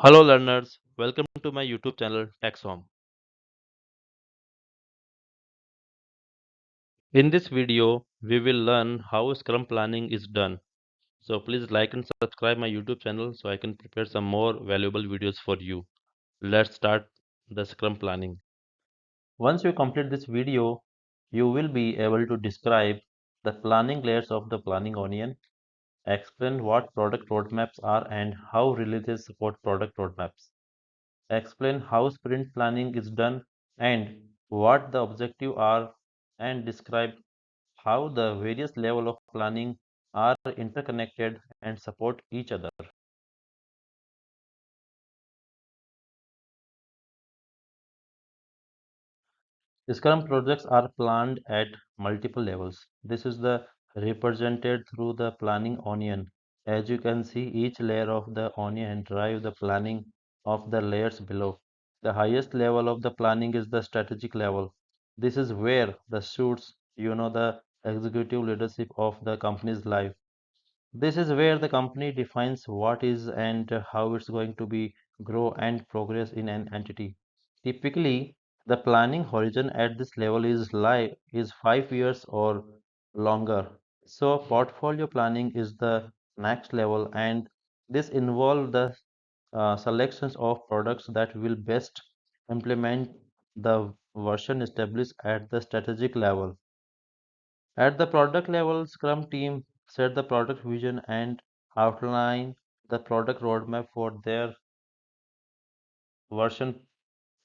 Hello learners, welcome to my YouTube channel TechXom. In this video, we will learn how Scrum planning is done. So please like and subscribe my YouTube channel so I can prepare some more valuable videos for you. Let's start the Scrum planning. Once you complete this video, you will be able to describe the planning layers of the planning onion, explain what product roadmaps are and how releases support product roadmaps, explain how sprint planning is done and what the objectives are, and describe how the various levels of planning are interconnected and support each other. Scrum projects are planned at multiple levels. This is the represented through the planning onion. As you can see, each layer of the onion drive the planning of the layers below. The highest level of the planning is the strategic level. This is where the suits, the executive leadership of the company's life. This is where the company defines what is and how it's going to be grow and progress in an entity. Typically, the planning horizon at this level is 5 years or longer. So portfolio planning is the next level, and this involves the selections of products that will best implement the version established at the strategic level. At the product level, Scrum team set the product vision and outline the product roadmap for their version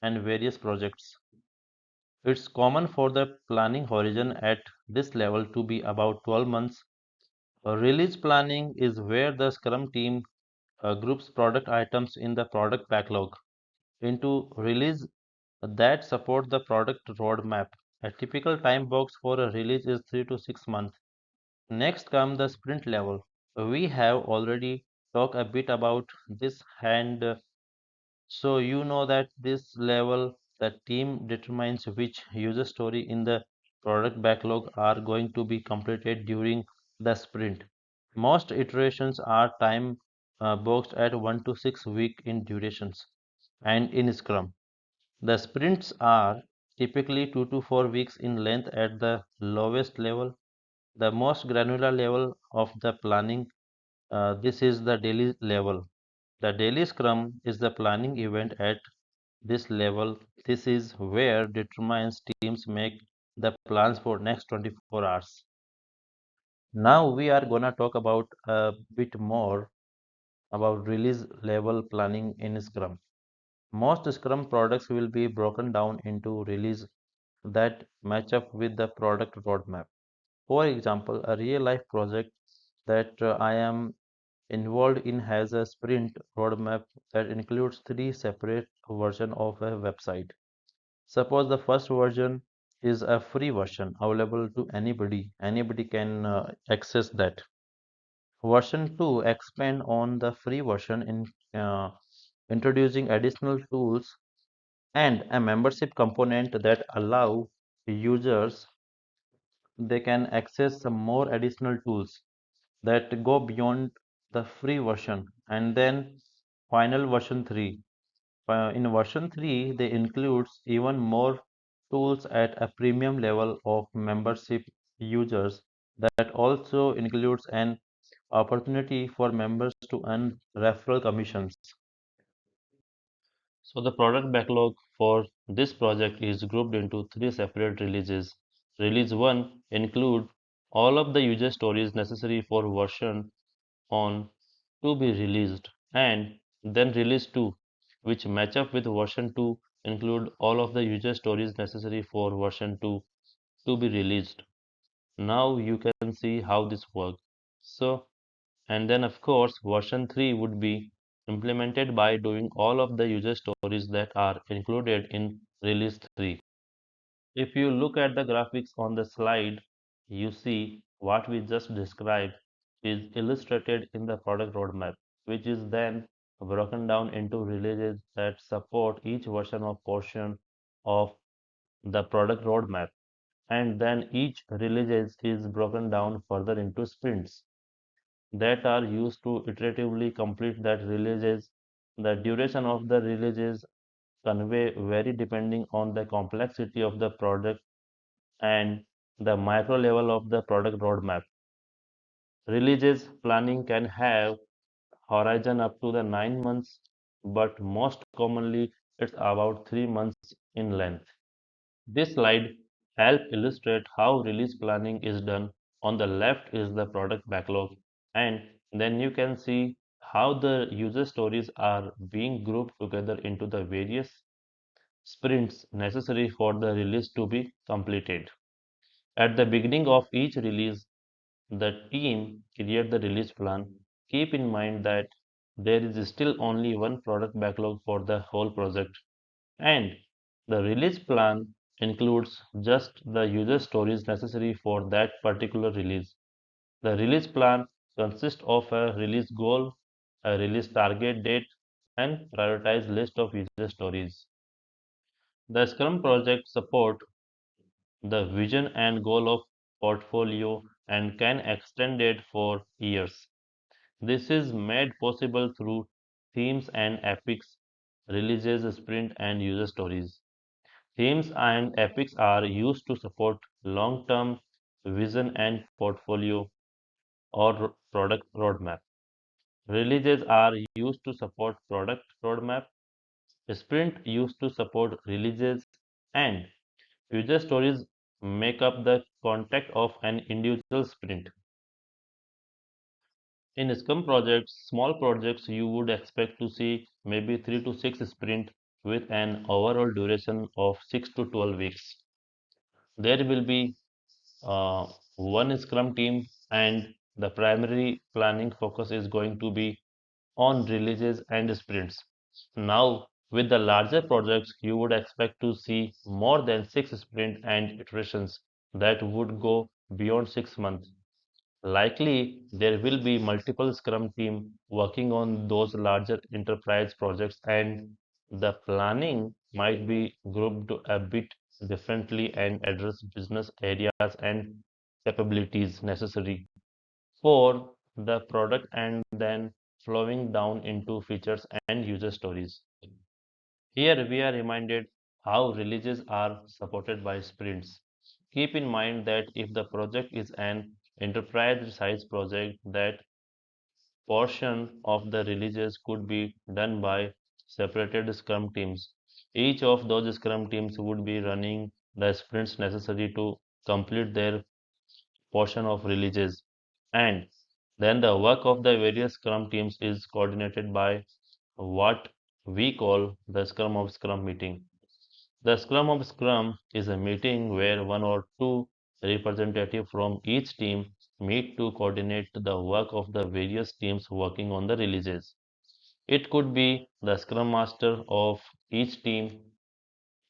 and various projects. It's common for the planning horizon at this level to be about 12 months. Release planning is where the Scrum team groups product items in the product backlog into release that support the product roadmap. A typical time box for a release is 3 to 6 months. Next come the sprint level. We have already talked a bit about this, and so you know that this level the team determines which user story in the product backlog are going to be completed during the sprint. Most iterations are time boxed at 1 to 6 week in durations, and in Scrum the sprints are typically 2 to 4 weeks in length at the lowest level. The most granular level of the planning, this is the daily level. The daily scrum is the planning event at this level. This is where determines teams make the plans for next 24 hours. Now we are gonna talk about a bit more about release level planning in Scrum. Most Scrum products will be broken down into release that match up with the product roadmap. For example, a real life project that I am involved in has a sprint roadmap that includes three separate versions of a website. Suppose the first version is a free version available to anybody. Anybody can access that. Version 2 expand on the free version in introducing additional tools and a membership component that allow users they can access some more additional tools that go beyond the free version. And then final version 3, in version 3 they includes even more tools at a premium level of membership users that also includes an opportunity for members to earn referral commissions. So the product backlog for this project is grouped into three separate releases. Release 1 include all of the user stories necessary for version on to be released, and then release 2 which match up with version 2 include all of the user stories necessary for version 2 to be released. Now you can see how this works. So, and then of course version 3 would be implemented by doing all of the user stories that are included in release 3. If you look at the graphics on the slide, you see what we just described is illustrated in the product roadmap, which is then broken down into releases that support each version or portion of the product roadmap. And then each release is broken down further into sprints that are used to iteratively complete that releases The duration of the releases convey vary depending on the complexity of the product and the micro level of the product roadmap. Releases planning can have horizon up to the 9 months, but most commonly it's about 3 months in length. This slide helps illustrate how release planning is done. On the left is the product backlog, and then you can see how the user stories are being grouped together into the various sprints necessary for the release to be completed. At the beginning of each release, the team create the release plan. Keep in mind that there is still only one product backlog for the whole project, and the release plan includes just the user stories necessary for that particular release. The release plan consists of a release goal, a release target date, and prioritized list of user stories. The Scrum project support the vision and goal of portfolio and can extend it for years. This is made possible through themes and epics, releases, sprint, and user stories. Themes and epics are used to support long-term vision and portfolio or product roadmap. Releases are used to support product roadmap. Sprint used to support releases, and user stories make up the context of an individual sprint. In Scrum projects, small projects, you would expect to see maybe 3 to 6 sprint with an overall duration of 6 to 12 weeks. There will be one Scrum team, and the primary planning focus is going to be on releases and sprints. Now, with the larger projects, you would expect to see more than 6 sprint and iterations that would go beyond 6 months. Likely, there will be multiple Scrum team working on those larger enterprise projects, and the planning might be grouped a bit differently and address business areas and capabilities necessary for the product and then flowing down into features and user stories. Here we are reminded how releases are supported by sprints. Keep in mind that if the project is an enterprise size project, that portion of the releases could be done by separated Scrum teams. Each of those Scrum teams would be running the sprints necessary to complete their portion of releases. And then the work of the various Scrum teams is coordinated by what we call the Scrum of Scrum meeting. The Scrum of Scrum is a meeting where one or two representatives from each team meet to coordinate the work of the various teams working on the releases. It could be the Scrum Master of each team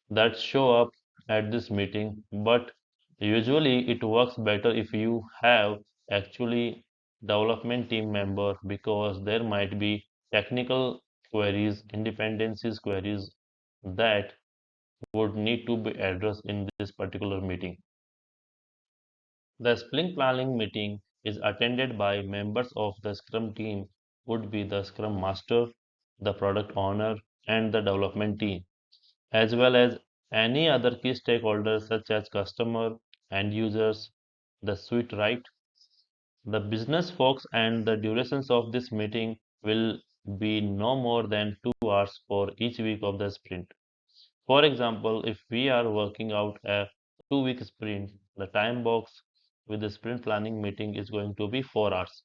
that show up at this meeting, but usually it works better if you have actually development team member because there might be technical queries, independencies queries that would need to be addressed in this particular meeting. The sprint planning meeting is attended by members of the Scrum team, would be the Scrum Master, the product owner, and the development team, as well as any other key stakeholders such as customer, end users, the suite right. The business folks and the durations of this meeting will be no more than 2 hours for each week of the sprint. For example, if we are working out a 2 week sprint, the time box with the sprint planning meeting is going to be 4 hours.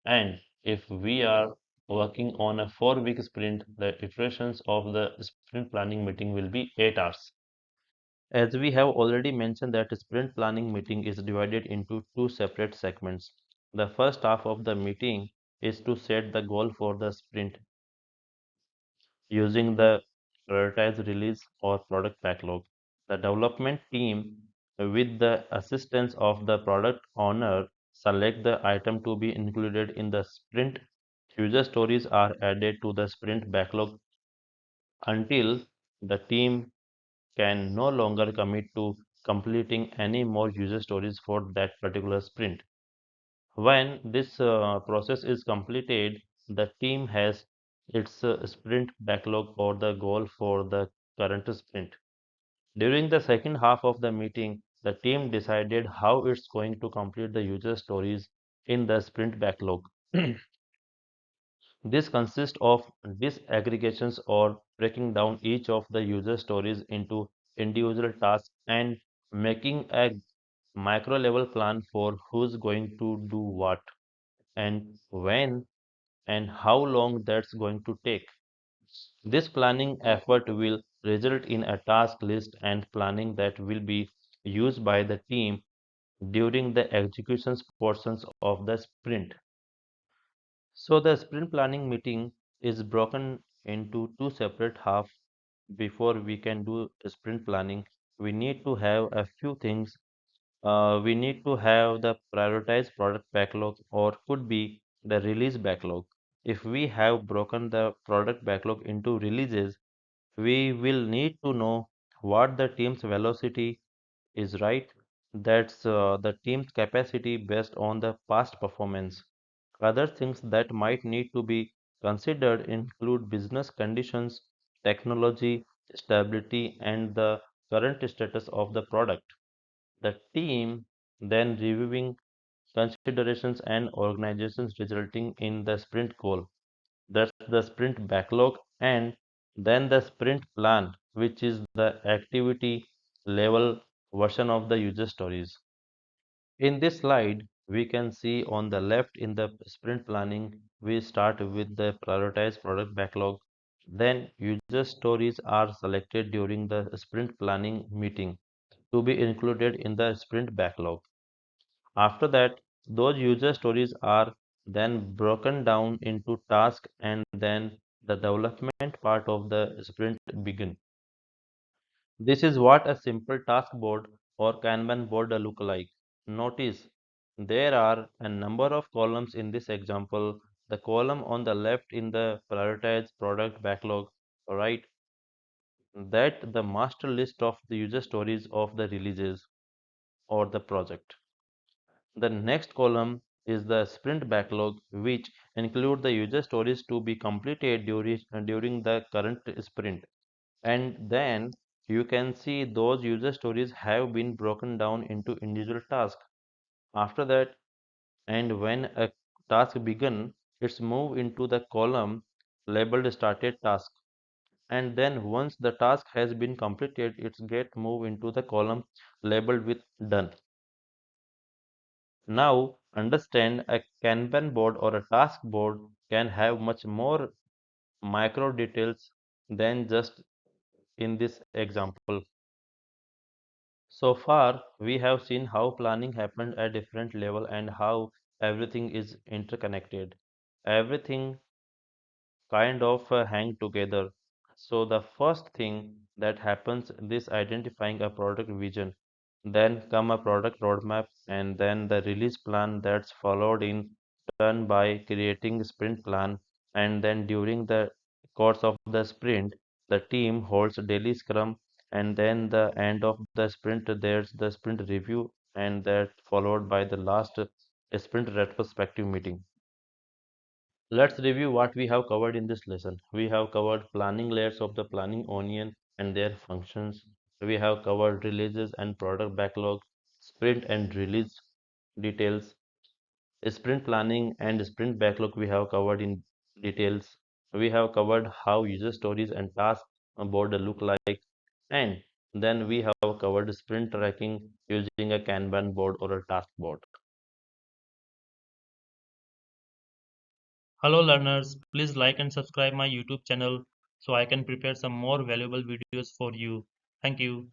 And if we are working on a 4 week sprint, the iterations of the sprint planning meeting will be 8 hours. As we have already mentioned that sprint planning meeting is divided into two separate segments. The first half of the meeting is to set the goal for the sprint using the prioritized release or product backlog. The development team, with the assistance of the product owner, select the item to be included in the sprint. User stories are added to the sprint backlog until the team can no longer commit to completing any more user stories for that particular sprint. When this process is completed, the team has its sprint backlog or the goal for the current sprint. During the second half of the meeting, the team decided how it's going to complete the user stories in the sprint backlog. This consists of disaggregations or breaking down each of the user stories into individual tasks and making a micro level plan for who's going to do what and when and how long that's going to take. This planning effort will result in a task list and planning that will be used by the team during the execution portions of the sprint. So the sprint planning meeting is broken into two separate halves. Before we can do sprint planning, we need to have a few things. We need to have the prioritized product backlog or could be the release backlog. If we have broken the product backlog into releases, we will need to know what the team's velocity is, right? That's the team's capacity based on the past performance. Other things that might need to be considered include business conditions, technology, stability, and the current status of the product. The team then reviewing considerations and organizations resulting in the sprint goal. That's the sprint backlog, and then the sprint plan, which is the activity level version of the user stories. In this slide, we can see on the left in the sprint planning, we start with the prioritized product backlog. Then user stories are selected during the sprint planning meeting to be included in the sprint backlog. After that, those user stories are then broken down into tasks and then the development part of the sprint begin. This is what a simple task board or Kanban board look like. Notice there are a number of columns in this example. The column on the left in the prioritized product backlog, right? That the master list of the user stories of the releases or the project. The next column is the sprint backlog, which include the user stories to be completed during the current sprint. And then you can see those user stories have been broken down into individual tasks. After that, and when a task begin, it's moved into the column labeled started task. And then once the task has been completed, it's get moved into the column labeled with done. Now, understand a Kanban board or a task board can have much more micro details than just in this example. So far, we have seen how planning happened at different level and how everything is interconnected. Everything kind of hang together. So the first thing that happens is identifying a product vision, then come a product roadmap, and then the release plan that's followed in turn by creating sprint plan, and then during the course of the sprint, the team holds daily scrum, and then the end of the sprint there's the sprint review, and that followed by the last sprint retrospective meeting. Let's review what we have covered in this lesson. We have covered planning layers of the planning onion and their functions. We have covered releases and product backlog, sprint and release details, sprint planning and sprint backlog we have covered in details. We have covered how user stories and task board look like, and then we have covered sprint tracking using a Kanban board or a task board. Hello learners, please like and subscribe my YouTube channel so I can prepare some more valuable videos for you. Thank you.